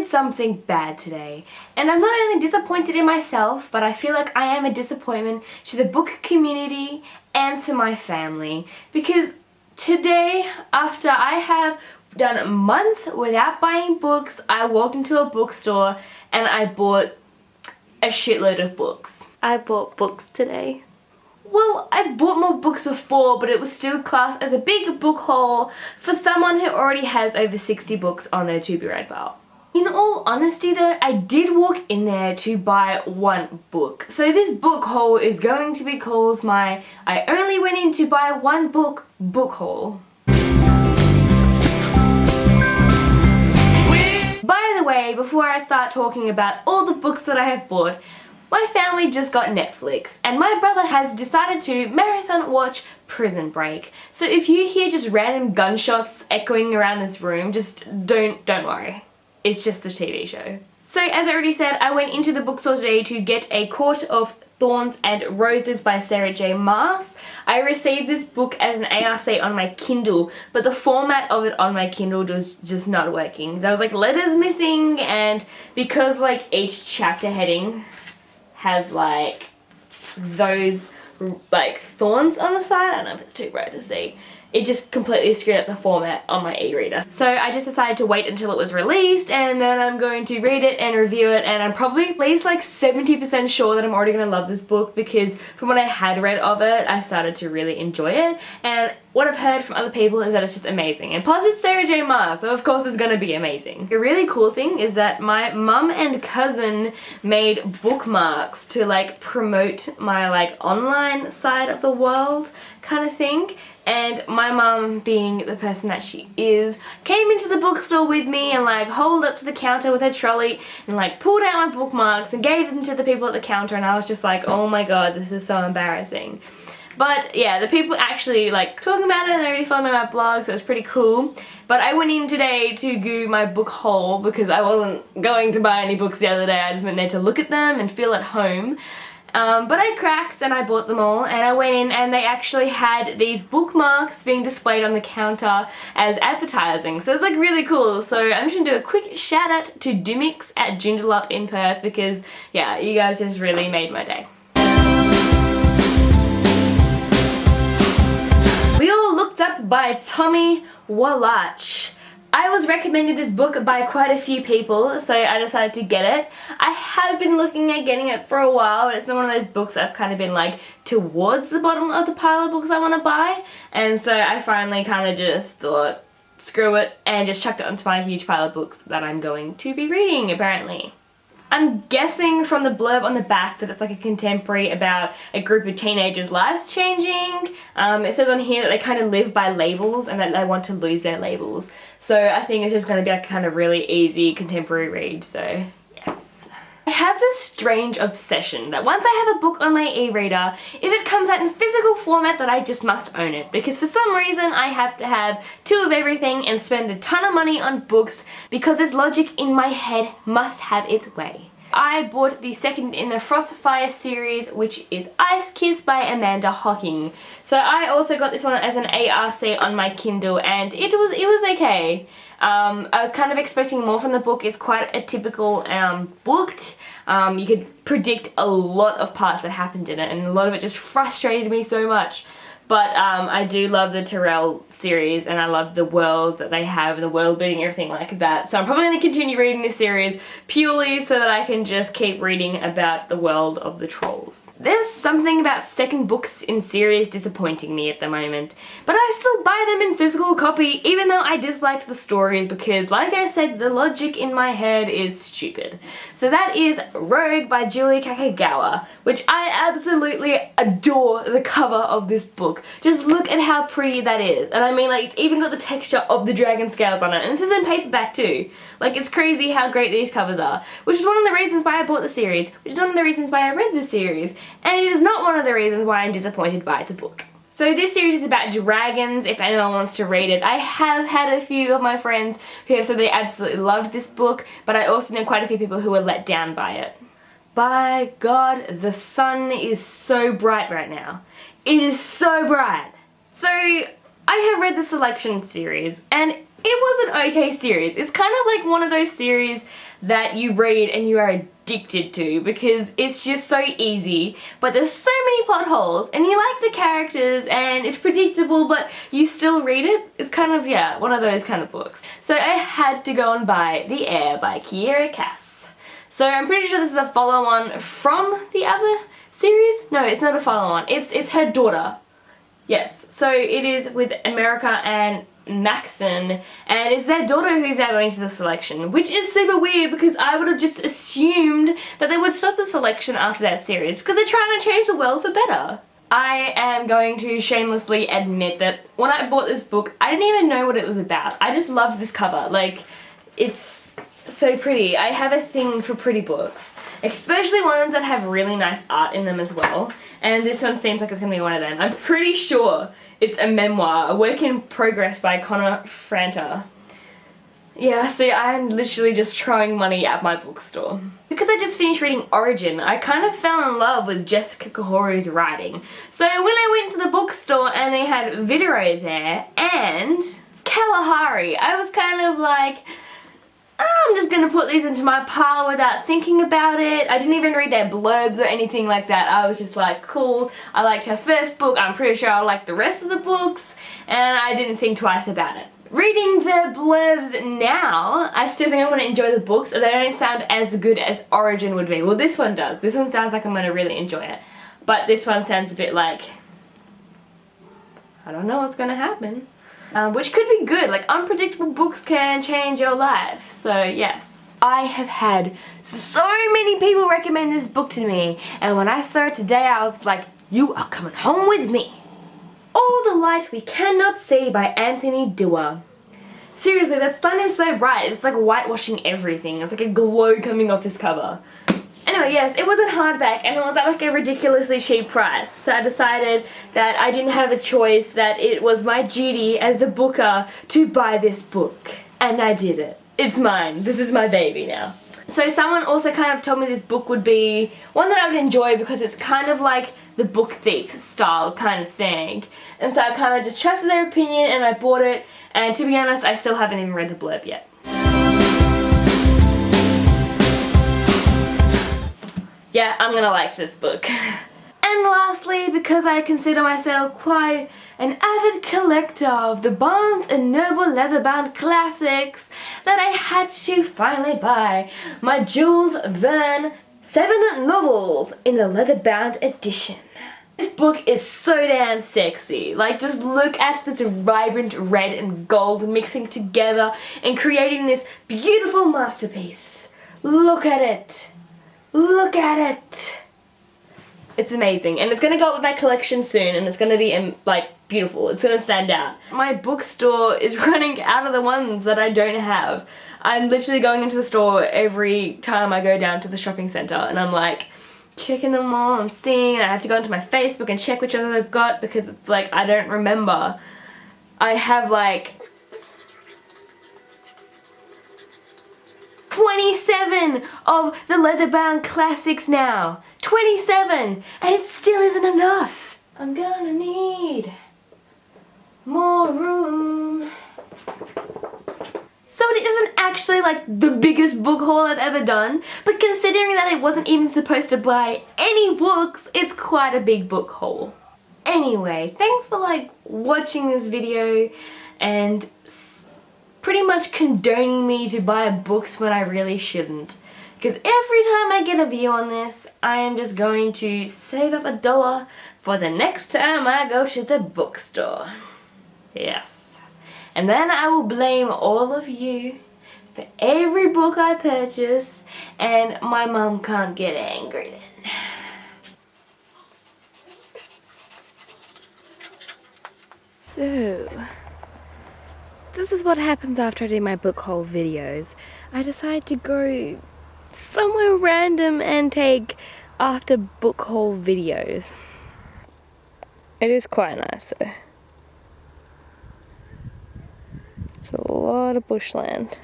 something bad today, and I'm not only disappointed in myself, but I feel like I am a disappointment to the book community and to my family, because today, after I have done months without buying books, I walked into a bookstore and I bought a shitload of books. I bought books today. Well, I've bought more books before, but it was still classed as a big book haul for someone who already has over 60 books on their to-be-read pile. In all honesty though, I did walk in there to buy one book. So this book haul is going to be called my I only went in to buy one book haul. By the way, before I start talking about all the books that I have bought, my family just got Netflix, and my brother has decided to marathon watch Prison Break. So if you hear just random gunshots echoing around this room, just don't worry. It's just a TV show. So as I already said, I went into the bookstore today to get A Court of Thorns and Roses by Sarah J. Maas. I received this book as an ARC on my Kindle, but the format of it on my Kindle was just not working. There was like letters missing, and because like each chapter heading has like those like thorns on the side, I don't know if it's too bright to see, it just completely screwed up the format on my e-reader. So I just decided to wait until it was released, and then I'm going to read it and review it, and I'm probably at least like 70% sure that I'm already going to love this book, because from what I had read of it, I started to really enjoy it, and what I've heard from other people is that it's just amazing. And plus it's Sarah J. Maas, so of course it's going to be amazing. A really cool thing is that my mum and cousin made bookmarks to like promote my like online side of the world kind of thing. And my mum, being the person that she is, came into the bookstore with me and like holed up to the counter with her trolley and like pulled out my bookmarks and gave them to the people at the counter, and I was just like, oh my god, this is so embarrassing. But yeah, the people actually like talking about it, and they already followed my blog, so it's pretty cool. But I went in today to do my book haul because I wasn't going to buy any books the other day. I just went there to look at them and feel at home. But I cracked and I bought them all, and I went in and they actually had these bookmarks being displayed on the counter as advertising. So it's like really cool. So I'm just going to do a quick shout out to Dimmicks at Joondalup in Perth, because yeah, you guys just really made my day. We All Looked Up by Tommy Wallach. I was recommended this book by quite a few people, so I decided to get it. I have been looking at getting it for a while, and it's been one of those books that I've kind of been like towards the bottom of the pile of books I want to buy, and so I finally kind of just thought, screw it, and just chucked it onto my huge pile of books that I'm going to be reading apparently. I'm guessing from the blurb on the back that it's like a contemporary about a group of teenagers' lives changing. It says on here that they kind of live by labels and that they want to lose their labels. So I think it's just going to be like a kind of really easy contemporary read, so yes. I have this strange obsession that once I have a book on my e-reader, if it comes out in physical format, that I just must own it, because for some reason I have to have 2 of everything and spend a ton of money on books, because this logic in my head must have its way. I bought the second in the Frostfire series, which is Ice Kiss by Amanda Hocking. So I also got this one as an ARC on my Kindle, and it was okay. I was kind of expecting more from the book. It's quite a typical book. You could predict a lot of parts that happened in it, and a lot of it just frustrated me so much. But I do love the Tyrell series, and I love the world that they have, the world building, everything like that. So I'm probably going to continue reading this series purely so that I can just keep reading about the world of the trolls. There's something about second books in series disappointing me at the moment, but I still buy them in physical copy even though I disliked the stories, because like I said, the logic in my head is stupid. So that is Rogue by Julie Kakagawa, which I absolutely adore the cover of this book. Just look at how pretty that is. And I mean, like, it's even got the texture of the dragon scales on it, and this is in paperback too. Like, it's crazy how great these covers are, which is one of the reasons why I bought the series, which is one of the reasons why I read the series, and it is not one of the reasons why I'm disappointed by the book. So this series is about dragons, if anyone wants to read it. I have had a few of my friends who have said they absolutely loved this book, but I also know quite a few people who were let down by it. By God, the sun is so bright right now. It is so bright. So I have read the Selection series, and it was an okay series. It's kind of like one of those series that you read and you are addicted to because it's just so easy, but there's so many plot holes and you like the characters and it's predictable but you still read it. It's kind of, yeah, one of those kind of books. So I had to go and buy The Heir by Kiera Cass. So I'm pretty sure this is a follow-on from the other series. No, it's not a follow-on. It's her daughter. Yes, so it is with America and Maxon, and it's their daughter who's now going to the selection, which is super weird because I would have just assumed that they would stop the selection after that series because they're trying to change the world for better. I am going to shamelessly admit that when I bought this book, I didn't even know what it was about. I just loved this cover. Like, it's so pretty. I have a thing for pretty books, especially ones that have really nice art in them as well, and this one seems like it's going to be one of them. I'm pretty sure it's a memoir, a work in progress by Connor Franta. Yeah, see, I'm literally just throwing money at my bookstore. Because I just finished reading Origin, I kind of fell in love with Jessica Cahoru's writing. So when I went to the bookstore and they had Vitro there and Kalahari, I was kind of like, I'm just gonna put these into my pile without thinking about it. I didn't even read their blurbs or anything like that. I was just like, cool, I liked her first book, I'm pretty sure I'll like the rest of the books, and I didn't think twice about it. Reading the blurbs now, I still think I'm gonna enjoy the books, and they don't sound as good as Origin would be. Well, this one does. This one sounds like I'm gonna really enjoy it. But this one sounds a bit like, I don't know what's gonna happen. Which could be good, like unpredictable books can change your life, so yes. I have had so many people recommend this book to me, and when I saw it today I was like, you are coming home with me. All the Light We Cannot See by Anthony Dewar. Seriously, that sun is so bright, it's like whitewashing everything, it's like a glow coming off this cover. Anyway, yes, it was in hardback and it was at like a ridiculously cheap price, so I decided that I didn't have a choice, that it was my duty as a booker to buy this book. And I did it. It's mine. This is my baby now. So someone also kind of told me this book would be one that I would enjoy because it's kind of like the Book Thief style kind of thing. And so I kind of just trusted their opinion and I bought it, and to be honest, I still haven't even read the blurb yet. Yeah, I'm gonna like this book. And lastly, because I consider myself quite an avid collector of the Barnes & Noble leatherbound classics, that I had to finally buy my Jules Verne 7 novels in the leatherbound edition. This book is so damn sexy. Like, just look at this vibrant red and gold mixing together and creating this beautiful masterpiece. Look at it. Look at it! It's amazing, and it's gonna go up with my collection soon, and it's gonna be like beautiful. It's gonna stand out. My bookstore is running out of the ones that I don't have. I'm literally going into the store every time I go down to the shopping centre, and I'm like checking them all, I'm seeing, and I have to go into my Facebook and check which ones I've got because it's like I don't remember. I have like 27 of the leatherbound classics now. 27! And it still isn't enough. I'm gonna need more room. So it isn't actually like the biggest book haul I've ever done, but considering that I wasn't even supposed to buy any books, it's quite a big book haul. Anyway, thanks for like watching this video and pretty much condoning me to buy books when I really shouldn't. Because every time I get a view on this, I am just going to save up $1 for the next time I go to the bookstore. Yes. And then I will blame all of you for every book I purchase, and my mum can't get angry then. So, this is what happens after I do my book haul videos. I decide to go somewhere random and take after book haul videos. It is quite nice though. It's a lot of bushland.